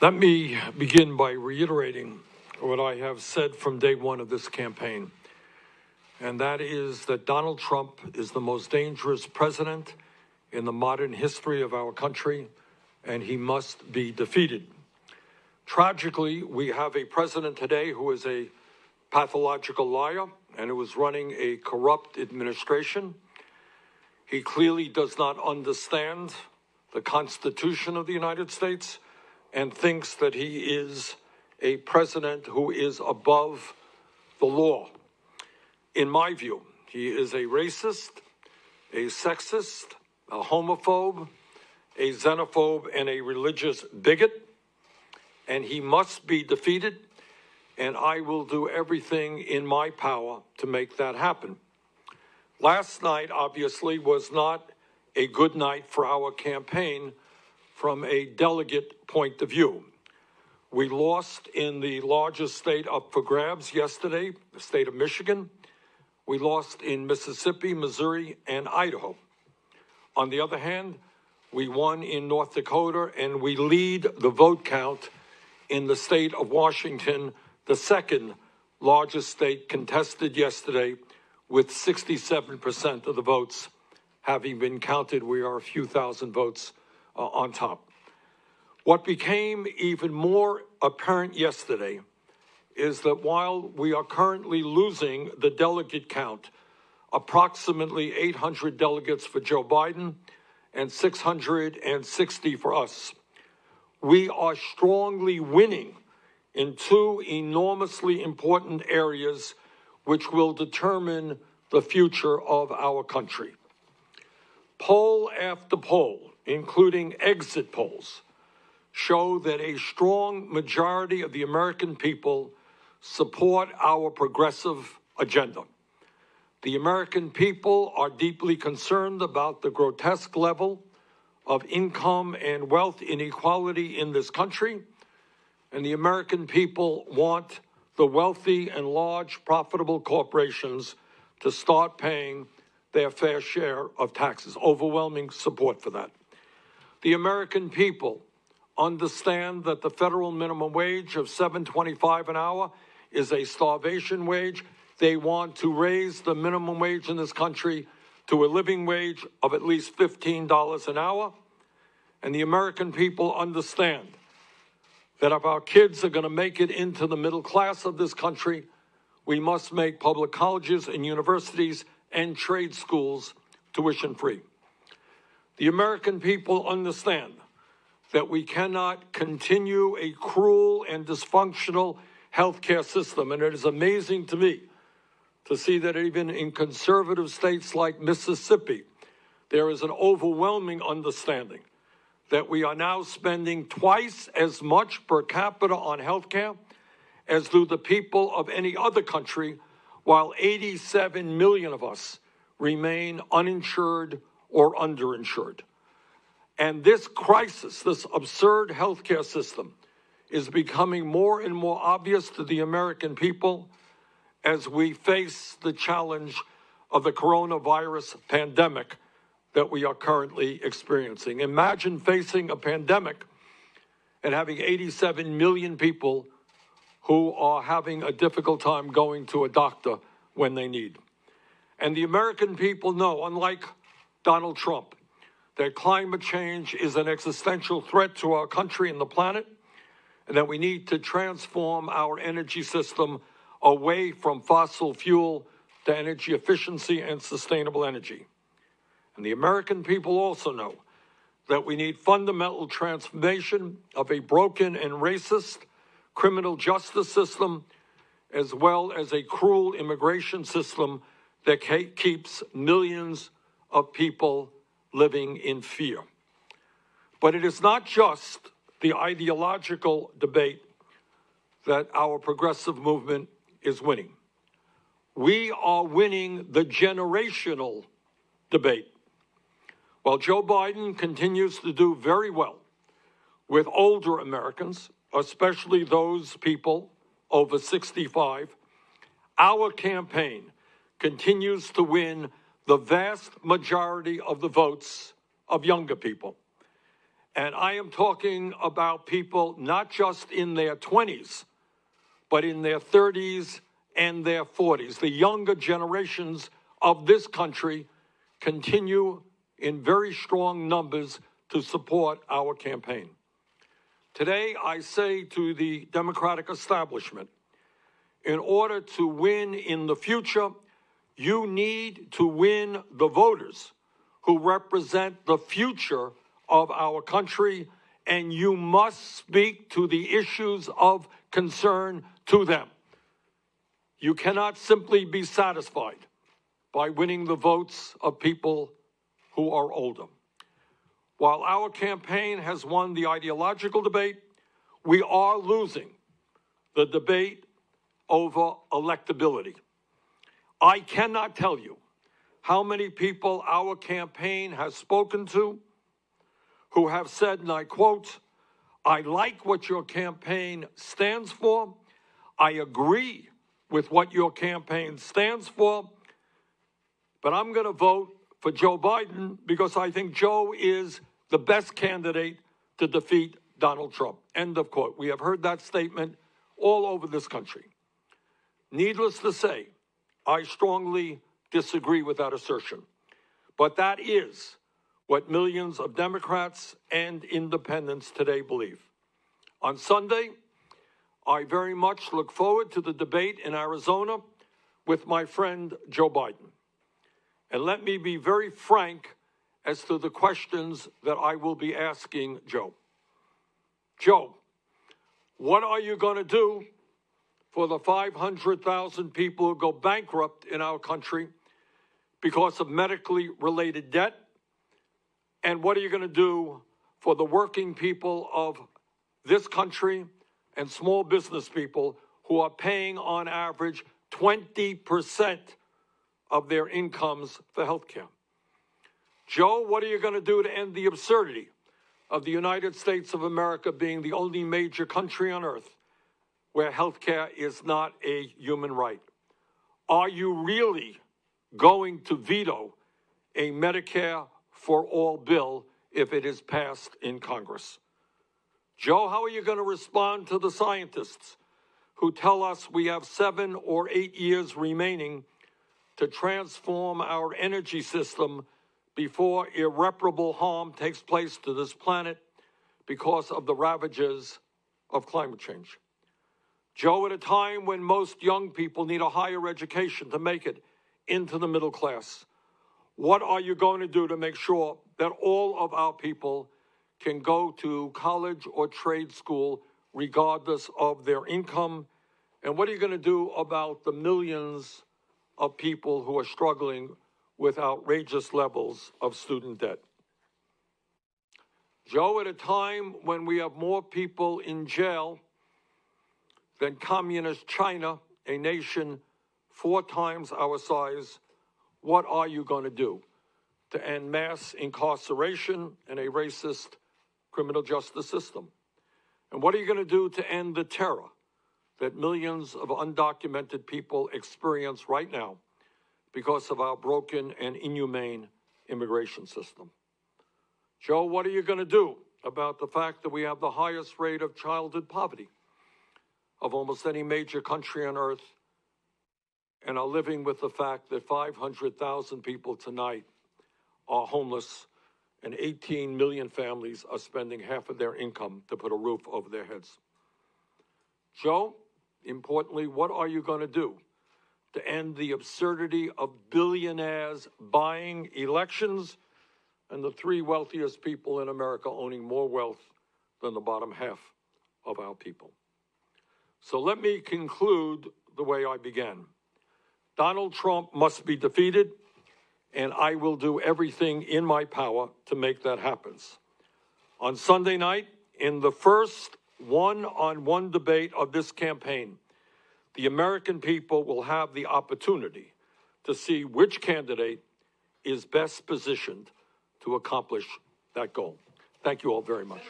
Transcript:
Let me begin by reiterating what I have said from day one of this campaign, and that is that Donald Trump is the most dangerous president in the modern history of our country, and he must be defeated. Tragically, we have a president today who is a pathological liar and who is running a corrupt administration. He clearly does not understand the Constitution of the United States and thinks that he is a president who is above the law. In my view, he is a racist, a sexist, a homophobe, a xenophobe, and a religious bigot, and he must be defeated, and I will do everything in my power to make that happen. Last night, obviously, was not a good night for our campaign from a delegate point of view. We lost in the largest state up for grabs yesterday, the state of Michigan. We lost in Mississippi, Missouri, and Idaho. On the other hand, we won in North Dakota, and we lead the vote count in the state of Washington, the second largest state, contested yesterday with 67% of the votes having been counted. We are a few thousand votes on top. What became even more apparent yesterday is that while we are currently losing the delegate count, approximately 800 delegates for Joe Biden and 660 for us, we are strongly winning in two enormously important areas which will determine the future of our country. Poll after poll, including exit polls, show that a strong majority of the American people support our progressive agenda. The American people are deeply concerned about the grotesque level of income and wealth inequality in this country, and the American people want the wealthy and large profitable corporations to start paying their fair share of taxes. Overwhelming support for that. The American people understand that the federal minimum wage of $7.25 an hour is a starvation wage. They want to raise the minimum wage in this country to a living wage of at least $15 an hour. And the American people understand that if our kids are going to make it into the middle class of this country, we must make public colleges and universities and trade schools tuition free. The American people understand that we cannot continue a cruel and dysfunctional healthcare system. And it is amazing to me to see that even in conservative states like Mississippi, there is an overwhelming understanding that we are now spending twice as much per capita on healthcare as do the people of any other country, while 87 million of us remain uninsured or underinsured. And this crisis, this absurd healthcare system, is becoming more and more obvious to the American people as we face the challenge of the coronavirus pandemic that we are currently experiencing. Imagine facing a pandemic and having 87 million people who are having a difficult time going to a doctor when they need. And the American people know, unlike Donald Trump, that climate change is an existential threat to our country and the planet, and that we need to transform our energy system away from fossil fuel to energy efficiency and sustainable energy. And the American people also know that we need fundamental transformation of a broken and racist criminal justice system, as well as a cruel immigration system that keeps millions of people living in fear. But it is not just the ideological debate that our progressive movement is winning. We are winning the generational debate. While Joe Biden continues to do very well with older Americans, especially those people over 65, our campaign continues to win the vast majority of the votes of younger people. And I am talking about people not just in their 20s, but in their 30s and their 40s. The younger generations of this country continue in very strong numbers to support our campaign. Today, I say to the Democratic establishment, in order to win in the future, you need to win the voters who represent the future of our country, and you must speak to the issues of concern to them. You cannot simply be satisfied by winning the votes of people who are older. While our campaign has won the ideological debate, we are losing the debate over electability. I cannot tell you how many people our campaign has spoken to who have said, and I quote, "I like what your campaign stands for. I agree with what your campaign stands for, but I'm going to vote for Joe Biden because I think Joe is the best candidate to defeat Donald Trump." End of quote. We have heard that statement all over this country. Needless to say, I strongly disagree with that assertion. But that is what millions of Democrats and independents today believe. On Sunday, I very much look forward to the debate in Arizona with my friend Joe Biden. And let me be very frank as to the questions that I will be asking Joe. Joe, what are you going to do for the 500,000 people who go bankrupt in our country because of medically related debt? And what are you going to do for the working people of this country and small business people who are paying on average 20% of their incomes for health care? Joe, what are you going to do to end the absurdity of the United States of America being the only major country on earth where health care is not a human right? Are you really going to veto a Medicare for all bill if it is passed in Congress? Joe, how are you going to respond to the scientists who tell us we have 7 or 8 years remaining to transform our energy system before irreparable harm takes place to this planet because of the ravages of climate change? Joe, at a time when most young people need a higher education to make it into the middle class, what are you going to do to make sure that all of our people can go to college or trade school regardless of their income? And what are you going to do about the millions of people who are struggling with outrageous levels of student debt? Joe, at a time when we have more people in jail than communist China, a nation 4 times our size, what are you going to do to end mass incarceration and a racist criminal justice system? And what are you going to do to end the terror that millions of undocumented people experience right now because of our broken and inhumane immigration system? Joe, what are you going to do about the fact that we have the highest rate of childhood poverty of almost any major country on earth, and are living with the fact that 500,000 people tonight are homeless and 18 million families are spending half of their income to put a roof over their heads? Joe, importantly, what are you going to do to end the absurdity of billionaires buying elections and the 3 wealthiest people in America owning more wealth than the bottom half of our people? So let me conclude the way I began. Donald Trump must be defeated, and I will do everything in my power to make that happen. On Sunday night, in the first one-on-one debate of this campaign, the American people will have the opportunity to see which candidate is best positioned to accomplish that goal. Thank you all very much.